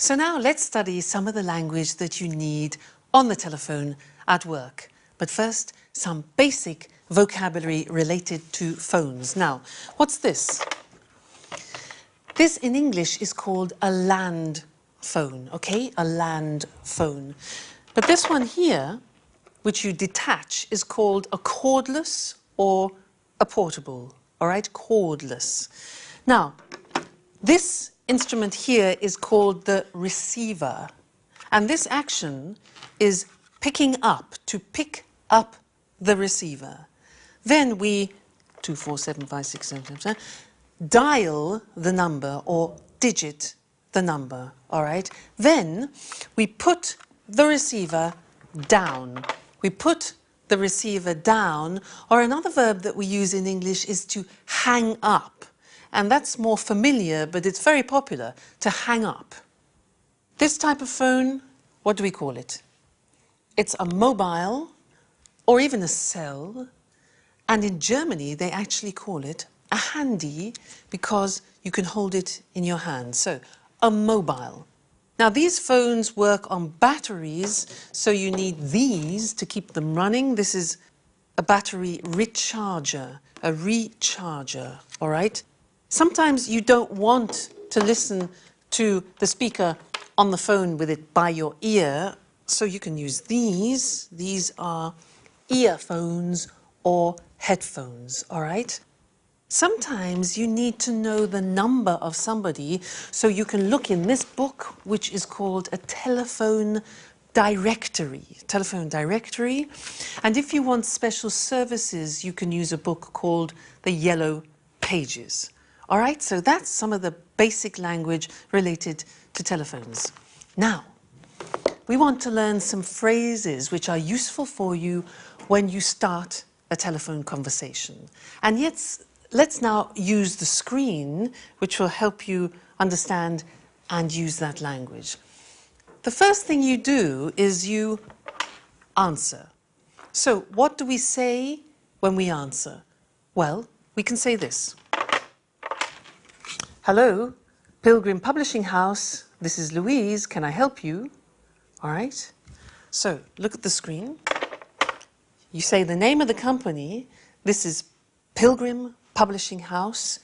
So now let's study some of the language that you need on the telephone at work. But first, some basic vocabulary related to phones. Now, what's this? This in English is called a land phone, okay? A land phone. But this one here, which you detach, is called a cordless or a portable, all right? Cordless. Now, this instrument here is called the receiver. And this action is picking up, to pick up the receiver. Then we, 2, 4, 7, 5, 6, 7, 7, dial the number or digit the number, all right? Then we put the receiver down. We put the receiver down, or another verb that we use in English is to hang up. And that's more familiar, but it's very popular, to hang up. This type of phone, what do we call it? It's a mobile or even a cell. And in Germany, they actually call it a handy because you can hold it in your hand. So, a mobile. Now, these phones work on batteries, so you need these to keep them running. This is a battery recharger, all right? Sometimes you don't want to listen to the speaker on the phone with it by your ear, so you can use these. These are earphones or headphones, all right? Sometimes you need to know the number of somebody, so you can look in this book, which is called a telephone directory. And if you want special services, you can use a book called the Yellow Pages. All right, so that's some of the basic language related to telephones. Now, we want to learn some phrases which are useful for you when you start a telephone conversation. And let's now use the screen, which will help you understand and use that language. The first thing you do is you answer. So what do we say when we answer? Well, we can say this. Hello, Pilgrim Publishing House. This is Louise. Can I help you? All right. So look at the screen. You say the name of the company. This is Pilgrim Publishing House.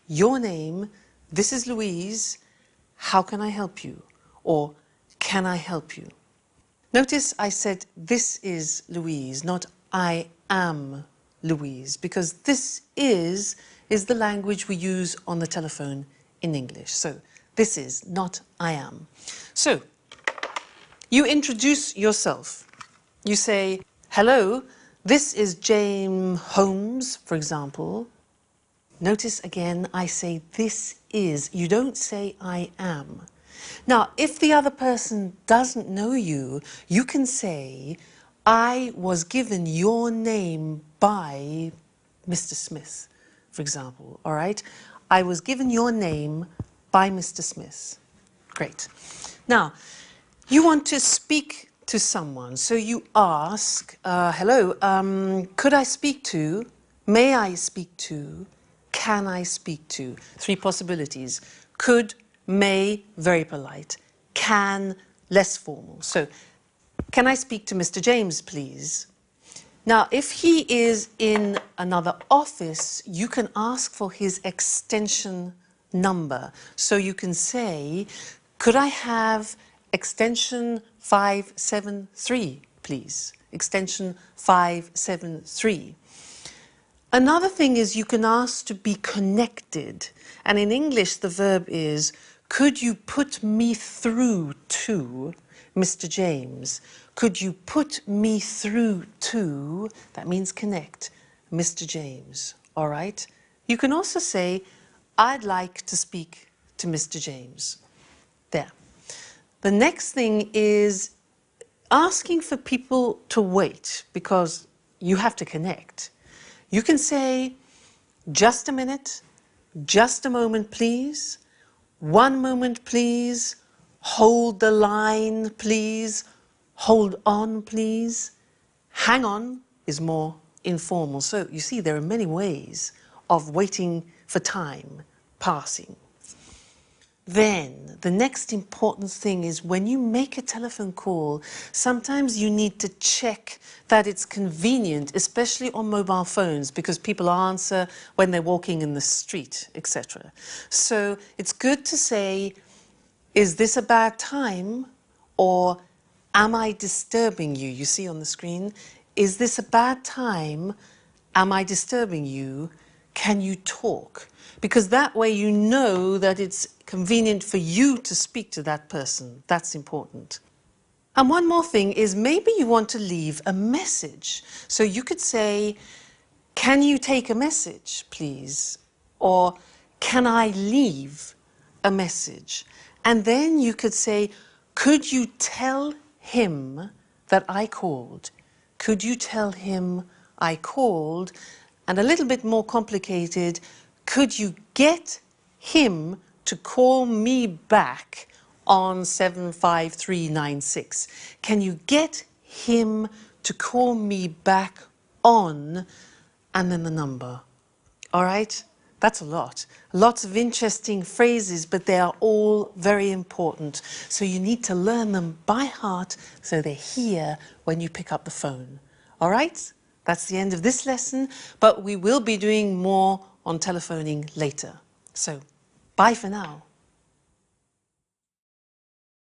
Your name. This is Louise. How can I help you? Or can I help you? Notice I said this is Louise, not I am Louise, because this is the language we use on the telephone in English. So this is, not I am. So you introduce yourself. You say, hello, this is James Holmes, for example. Notice again, I say this is. You don't say I am. Now, if the other person doesn't know you, you can say, I was given your name by Mr. Smith, for example, all right? I was given your name by Mr. Smith. Great. Now, you want to speak to someone, so you ask, hello, could I speak to, may I speak to, can I speak to? 3 possibilities. Could, may, very polite. Can, less formal. So, can I speak to Mr. James, please? Now, if he is in another office, you can ask for his extension number. So you can say, could I have extension 573, please? Extension 573. Another thing is you can ask to be connected. And in English, the verb is, could you put me through to Mr. James? Could you put me through to, that means connect, Mr. James, all right? You can also say, I'd like to speak to Mr. James. There. The next thing is asking for people to wait because you have to connect. You can say, just a minute, just a moment, please. 1 moment, please. Hold the line, please. Hold on, please. Hang on is more informal. So you see, there are many ways of waiting for time passing. Then the next important thing is when you make a telephone call, sometimes you need to check that it's convenient, especially on mobile phones, because people answer when they're walking in the street, etc. So it's good to say, is this a bad time? Or am I disturbing you? You see on the screen, is this a bad time? Am I disturbing you? Can you talk? Because that way you know that it's convenient for you to speak to that person. That's important. And one more thing is maybe you want to leave a message. So you could say, can you take a message, please? Or can I leave a message? And then you could say, could you tell him that I called? Could you tell him I called? And a little bit more complicated, could you get him to call me back on 75396? Can you get him to call me back on, and then the number? All right? That's a lot. Lots of interesting phrases, but they are all very important. So you need to learn them by heart so they're here when you pick up the phone. All right? That's the end of this lesson, but we will be doing more on telephoning later. So, bye for now.